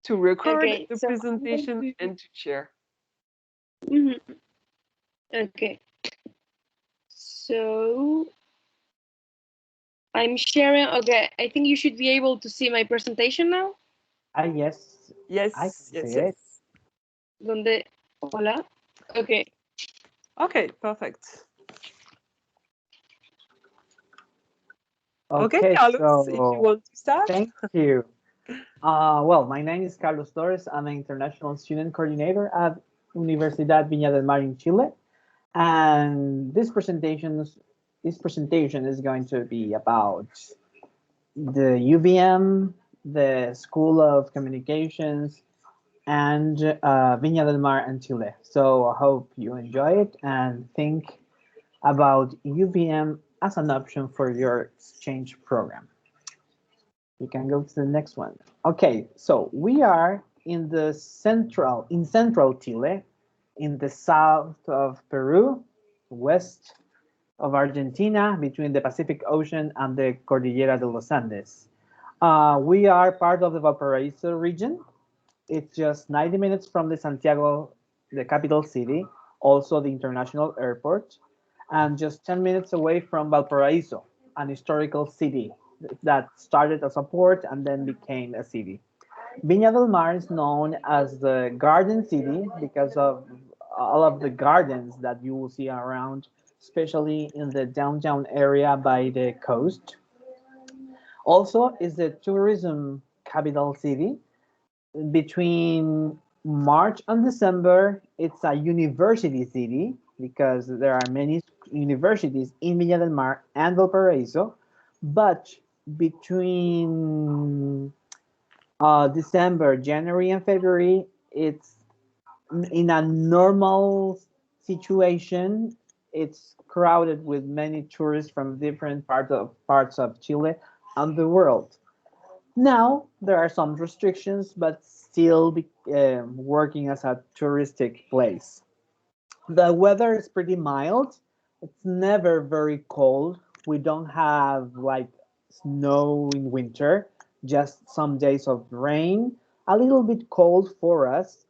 to record Okay, the so I'm going presentation to. and to share. Mhm. Okay, so I'm sharing. Okay, I think you should be able to see my presentation now. Yes, I Yes, can see yes, it. yes. Donde, hola. Okay. Okay, perfect. Okay, Okay, Carlos, if you so want to start. thank you. Well, my name is Carlos Torres. I'm an international student coordinator at Universidad Viña del Mar in Chile, and this presentation is going to be about the UVM, the School of Communications, and Viña del Mar and Chile. So I hope you enjoy it and think about UVM as an option for your exchange program. You can go to the next one. Okay, so we are in central Chile, in the south of Peru, west of Argentina, between the Pacific Ocean and the Cordillera de los Andes. We are part of the Valparaiso region. It's just 90 minutes from the Santiago, the capital city, also the international airport, and just 10 minutes away from Valparaiso, an historical city that started as a port and then became a city. Viña del Mar is known as the Garden City because of all of the gardens that you will see around, especially in the downtown area by the coast. Also, is the tourism capital city. Between March and December, it's a university city because there are many universities in Viña del Mar and Valparaiso. But between December, January, and February, it's in a normal situation. It's crowded with many tourists from different parts of Chile and the world. Now there are some restrictions, but still working as a touristic place. The weather is pretty mild. It's never very cold. We don't have like snow in winter, just some days of rain, a little bit cold for us.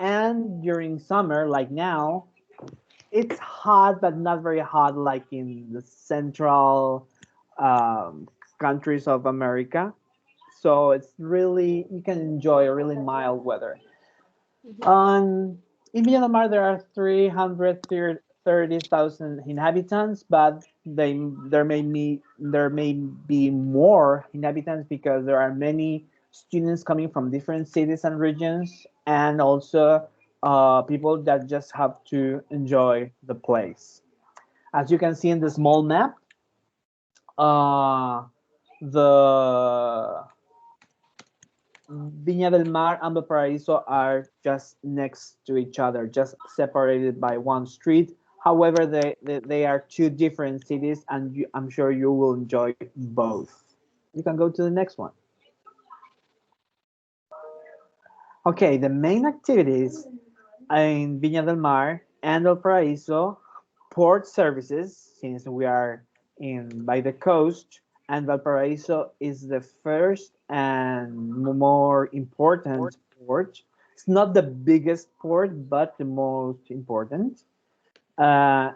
And during summer, like now, it's hot, but not very hot like in the central um, countries of America. So it's really, you can enjoy a really mild weather. On in Myanmar, there are 330,000 inhabitants, but there may be more inhabitants because there are many students coming from different cities and regions, and also people that just have to enjoy the place. As you can see in the small map, uh, the Viña del Mar and Valparaiso are just next to each other, just separated by one street. However, they are two different cities, and I'm sure you will enjoy both. You can go to the next one. Okay, the main activities in Viña del Mar and Valparaiso, port services, since we are in by the coast, and Valparaiso is the first and more important port. It's not the biggest port, but the most important. Uh,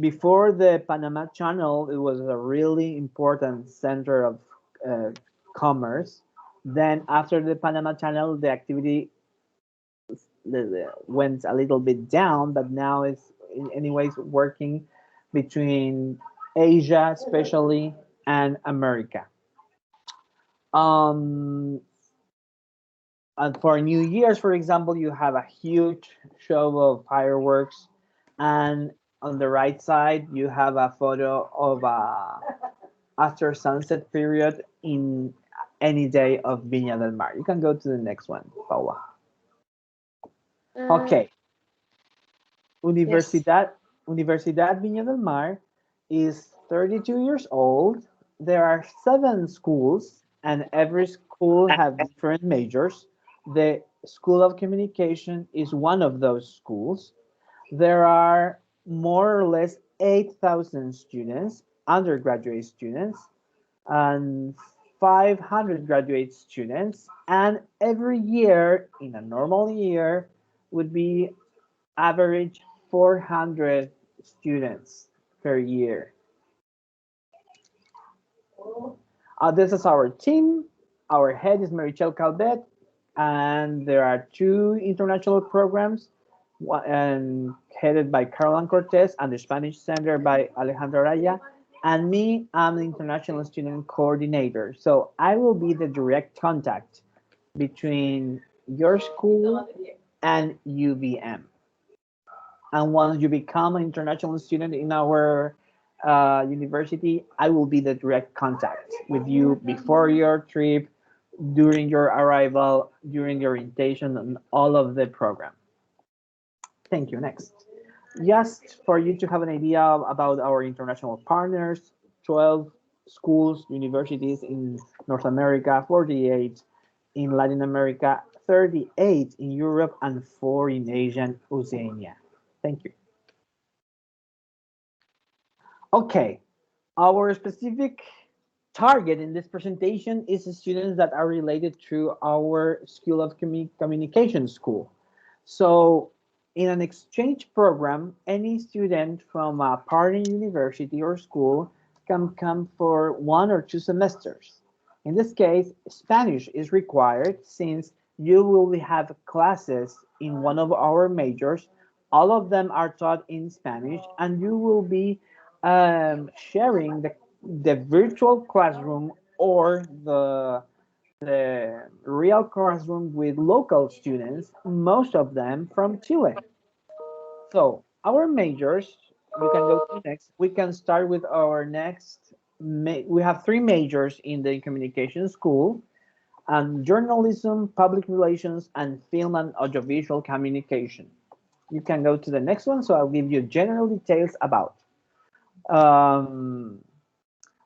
Before the Panama Channel, it was a really important center of uh, commerce. Then, after the Panama Channel, the activity went a little bit down, but now it's in anyways working between Asia, especially, and America. Um, and for New Year's, for example, you have a huge show of fireworks, and on the right side, you have a photo of a after sunset period in any day of Viña del Mar. You can go to the next one, Paula. Uh, Okay, yes. Universidad Viña del Mar is 32 years old. There are 7 schools, and every school have different majors. The School of Communication is one of those schools. There are more or less 8,000 students, undergraduate students, and 500 graduate students, and every year, in a normal year, would be average 400 students per year. This is our team. Our head is Marichel Calvet, and there are two international programs, and headed by Caroline Cortez, and the Spanish Center by Alejandra Raya. And me, I'm the International Student Coordinator. So I will be the direct contact between your school and UVM. And once you become an international student in our university, I will be the direct contact with you before your trip, during your arrival, during your orientation, and all of the program. Thank you. Next. Just for you to have an idea about our international partners, 12 schools, universities in North America, 48 in Latin America, 38 in Europe, and 4 in Asia and Oceania. Thank you. Okay, our specific target in this presentation is the students that are related to our School of Communication school. So in an exchange program, any student from a partner university or school can come for 1 or 2 semesters. In this case, Spanish is required since you will have classes in one of our majors. All of them are taught in Spanish, and you will be sharing the virtual classroom or the real classroom with local students, most of them from Chile. So our majors, you can go to next. We can start with our next. We have 3 majors in the communication school, and journalism, public relations, and film and audiovisual communication. You can go to the next one. So I'll give you general details about.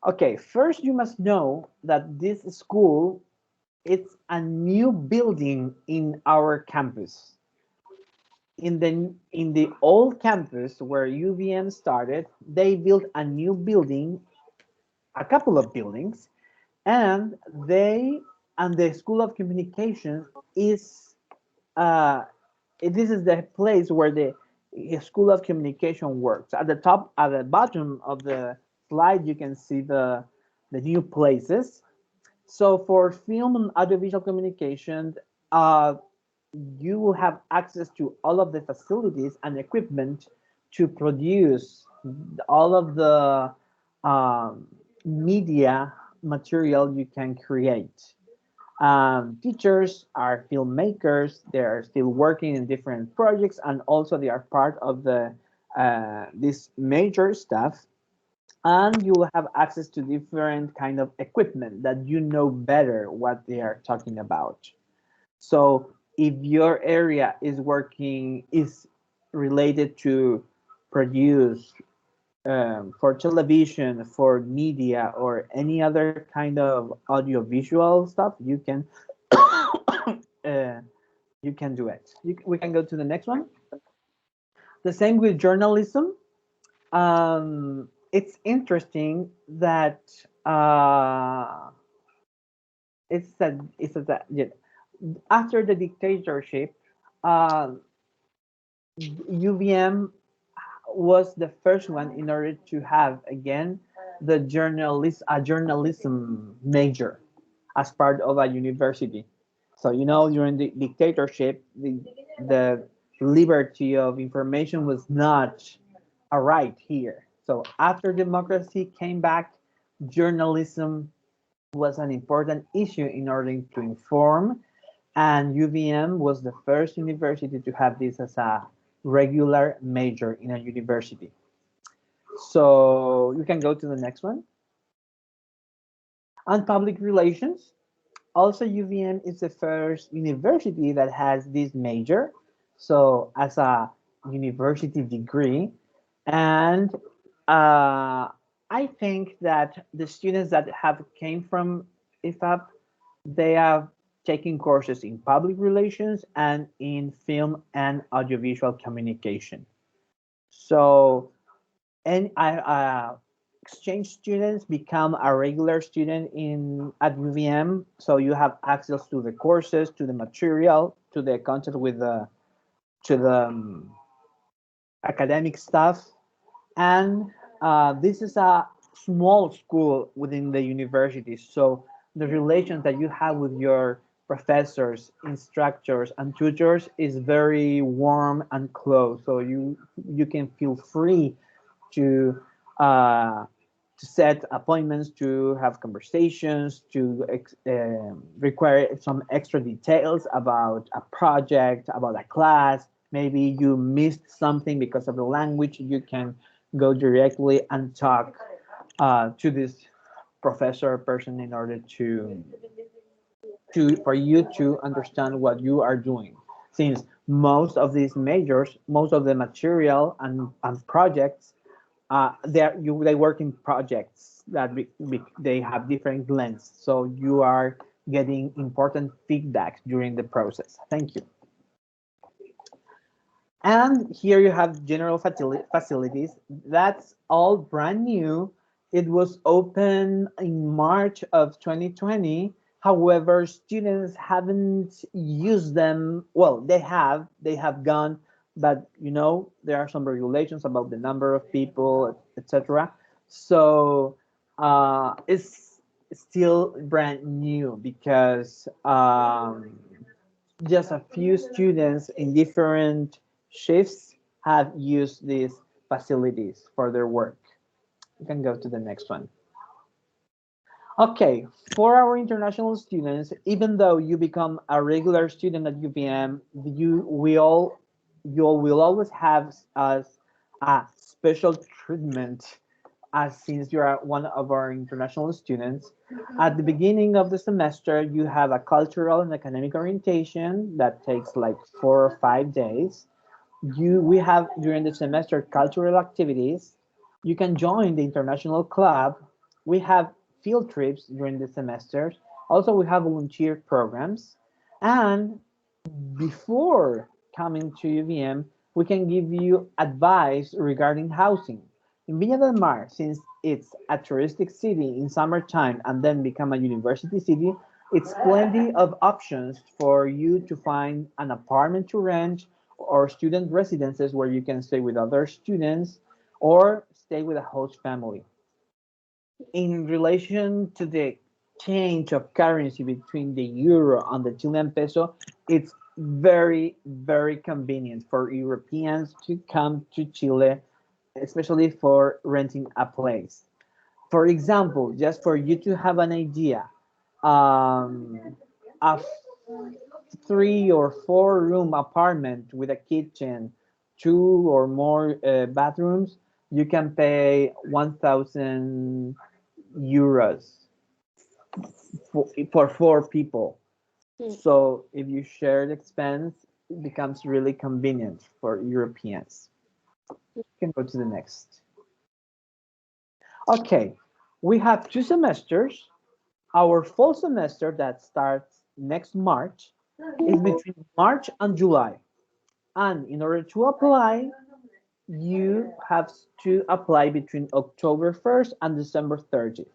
Okay, first you must know that this school, it's a new building in our campus. In the old campus where UVM started, they built a new building, a couple of buildings, and the School of Communication is this is the place where the School of Communication works. At the bottom of the slide, you can see the new places. So for film and audiovisual communication, you will have access to all of the facilities and equipment to produce all of the media material you can create. Teachers are filmmakers. They are still working in different projects, and also they are part of the this major staff. And you will have access to different kind of equipment that you know better what they are talking about. So if your area is related to produce for television, for media, or any other kind of audiovisual stuff, you can do it. We can go to the next one. The same with journalism. It's interesting that after the dictatorship, UVM was the first one in order to have again a journalism major as part of a university. So during the dictatorship, the liberty of information was not a right here. So after democracy came back, journalism was an important issue in order to inform, and UVM was the first university to have this as a regular major in a university. So you can go to the next one. On public relations, also UVM is the first university that has this major, so as a university degree. And I think that the students that have came from IFAP, they have taken courses in public relations and in film and audiovisual communication. So, and exchange students become a regular student in at UVM, so you have access to the courses, to the material, to the content with the to the academic stuff, and this is a small school within the university, so the relations that you have with your professors, instructors, and tutors is very warm and close. So you can feel free to uh, to set appointments, to have conversations, to require some extra details about a project, about a class. Maybe you missed something because of the language. You can go directly and talk to this professor or person in order to for you to understand what you are doing. Since most of these majors, most of the material and projects they work in projects that they have different blends, so you are getting important feedback during the process. Thank you. And here you have general facilities. That's all brand new. It was open in March of 2020. However, students haven't used them. Well, they have gone, but there are some regulations about the number of people, etc. So it's still brand new because just a few students in different shifts have used these facilities for their work. You can go to the next one. Okay, for our international students, even though you become a regular student at UVM, you will always have a special treatment as since you are one of our international students. At the beginning of the semester, you have a cultural and academic orientation that takes like 4 or 5 days. We have during the semester cultural activities. You can join the international club. We have field trips during the semesters. Also, we have volunteer programs. And before coming to UVM, we can give you advice regarding housing. In Viña del Mar, since it's a touristic city in summertime and then become a university city, it's plenty of options for you to find an apartment to rent or student residences where you can stay with other students or stay with a host family. In relation to the change of currency between the euro and the Chilean peso, it's very, very convenient for Europeans to come to Chile, especially for renting a place. For example, just for you to have an idea, a 3 or 4 room apartment with a kitchen, 2 or more bathrooms, you can pay 1,000 euros for 4 people. So if you share the expense, it becomes really convenient for Europeans. You can go to the next. Okay, we have 2 semesters. Our fall semester that starts next March is between March and July. And in order to apply, you have to apply between October 1st and December 30th.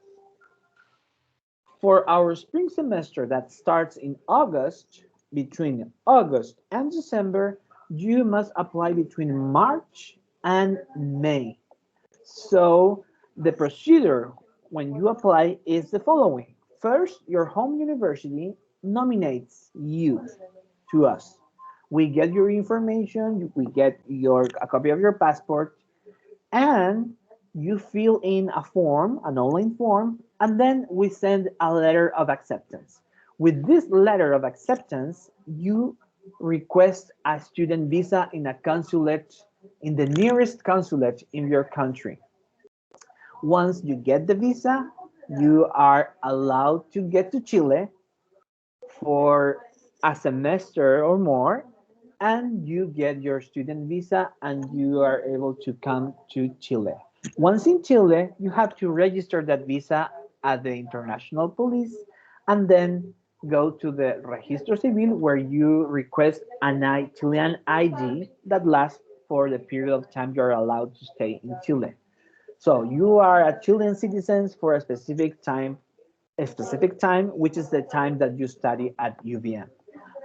For our spring semester that starts in August, between August and December, you must apply between March and May. So the procedure when you apply is the following. First, your home university nominates you to us. We get your information, we get a copy of your passport, and you fill in a form, an online form, and then we send a letter of acceptance. With this letter of acceptance, you request a student visa in a consulate, in the nearest consulate in your country. Once you get the visa, you are allowed to get to Chile for a semester or more, and you get your student visa and you are able to come to Chile. Once in Chile, you have to register that visa at the international police and then go to the Registro Civil where you request an Chilean ID that lasts for the period of time you're allowed to stay in Chile. So you are a Chilean citizen for a specific time, which is the time that you study at UVM.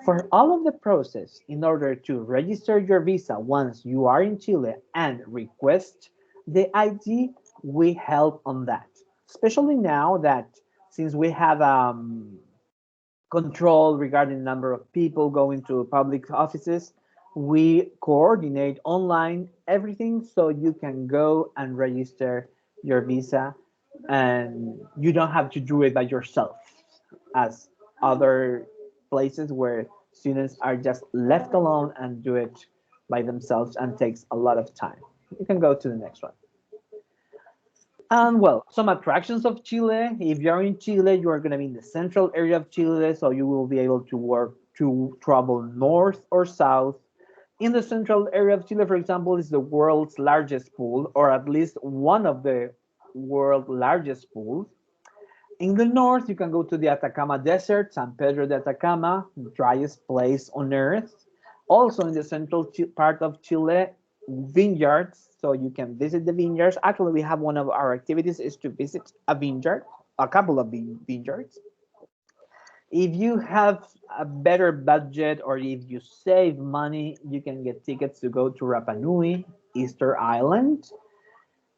For all of the process, in order to register your visa once you are in Chile and request the ID, we help on that. Especially now that since we have control regarding the number of people going to public offices, we coordinate online everything so you can go and register your visa and you don't have to do it by yourself as other places where students are just left alone and do it by themselves and takes a lot of time. You can go to the next one. And well, some attractions of Chile. If you're in Chile, you are going to be in the central area of Chile, so you will be able to travel north or south. In the central area of Chile, for example, is the world's largest pool, or at least one of the world's largest pools. In the north, you can go to the Atacama Desert, San Pedro de Atacama, driest place on earth. Also in the central part of Chile, vineyards, so you can visit the vineyards. Actually, we have one of our activities is to visit a vineyard, a couple of vineyards. If you have a better budget or if you save money, you can get tickets to go to Rapa Nui, Easter Island,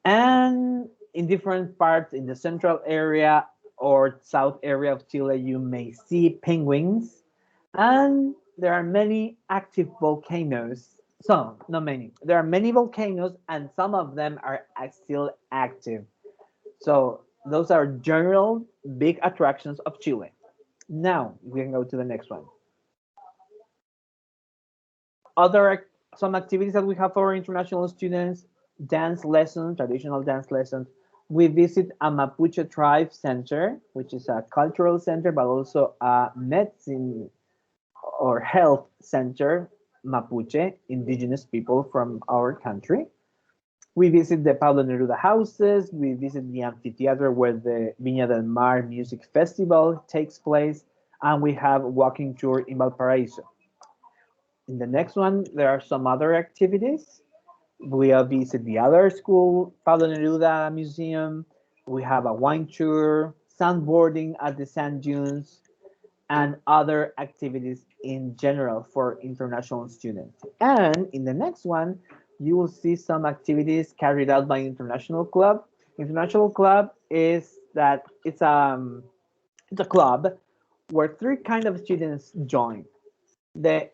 and in different parts in the central area or south area of Chile, you may see penguins, and there are many active volcanoes. Some, not many. There are many volcanoes, and some of them are still active. So those are general big attractions of Chile. Now we can go to the next one. Other some activities that we have for international students: dance lessons, traditional dance lessons. We visit a Mapuche tribe center, which is a cultural center, but also a medicine or health center, Mapuche, indigenous people from our country. We visit the Pablo Neruda houses. We visit the amphitheater where the Viña del Mar Music Festival takes place. And we have a walking tour in Valparaiso. In the next one, there are some other activities. We visit the other school, Pablo Neruda Museum. We have a wine tour, sandboarding at the sand dunes, and other activities in general for international students. And in the next one, you will see some activities carried out by International Club. International Club is that it's a club where three kind of students join. The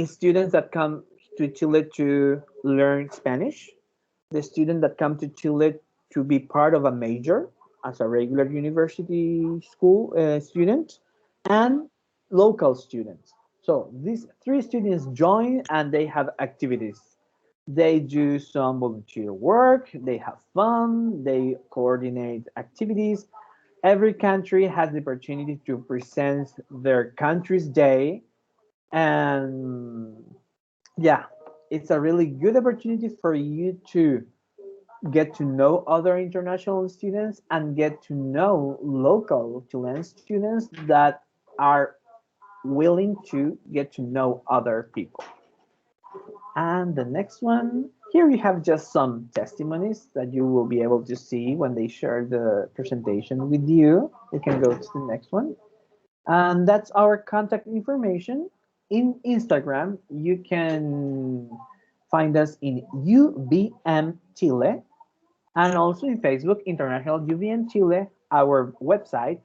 students that come to Chile to learn Spanish, the students that come to Chile to be part of a major as a regular university school student, and local students. So these three students join and they have activities. They do some volunteer work, they have fun, they coordinate activities. Every country has the opportunity to present their country's day, and yeah, it's a really good opportunity for you to get to know other international students and get to know local Chilean students that are willing to get to know other people. And the next one, here you have just some testimonies that you will be able to see when they share the presentation with you. You can go to the next one. And that's our contact information. In Instagram, you can find us in UVM Chile, and also in Facebook, International UVM Chile, our website,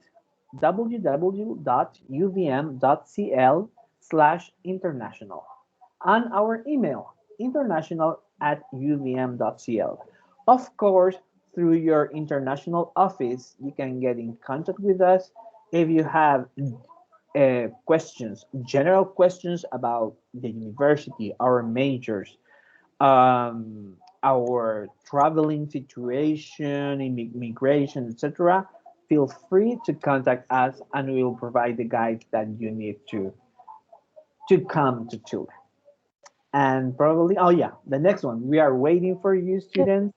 www.uvm.cl/international, and our email, international@uvm.cl. Of course, through your international office, you can get in contact with us if you have questions, general questions about the university, our majors, our traveling situation, immigration, etc. Feel free to contact us and we will provide the guide that you need to come to Chile. And probably, oh yeah, the next one. We are waiting for you, students.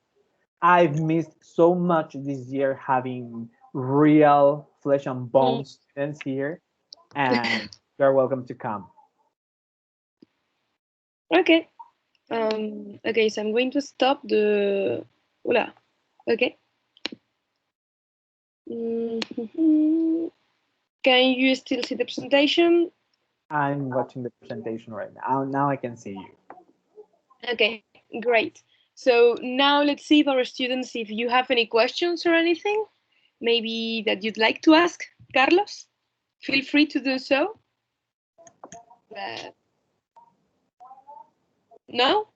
I've missed so much this year having real flesh and bone students here, and you're welcome to come. Okay. Okay, so I'm going to stop the. Hola. Okay. Mhm. Can you still see the presentation? I'm watching the presentation right now. Now I can see you. Okay, great. So now let's see if our students, if you have any questions or anything, maybe that you'd like to ask Carlos, feel free to do so. No?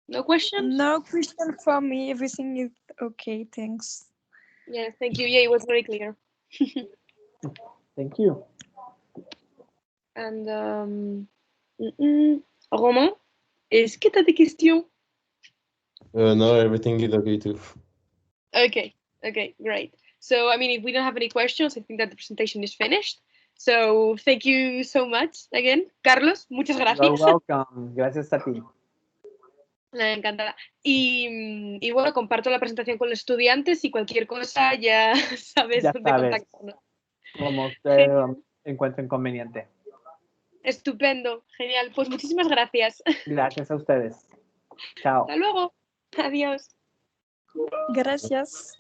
No questions? No question from me. Everything is okay. Thanks. Yeah, thank you. Yeah, it was very clear. Thank you. And Romain, est-ce que tu as des questions? No, everything is okay too. Okay, great. So, I mean, if we don't have any questions, I think that the presentation is finished. So, thank you so much again. Carlos, muchas You're gracias. welcome. Gracias a ti. Encantada. Y bueno, comparto la presentación con los estudiantes y cualquier cosa ya sabes Ya dónde sabes. contactarnos. Como usted Genial. encuentre conveniente. Estupendo, genial. Pues muchísimas gracias. Gracias a ustedes. Chao. Hasta luego. Adiós. Gracias.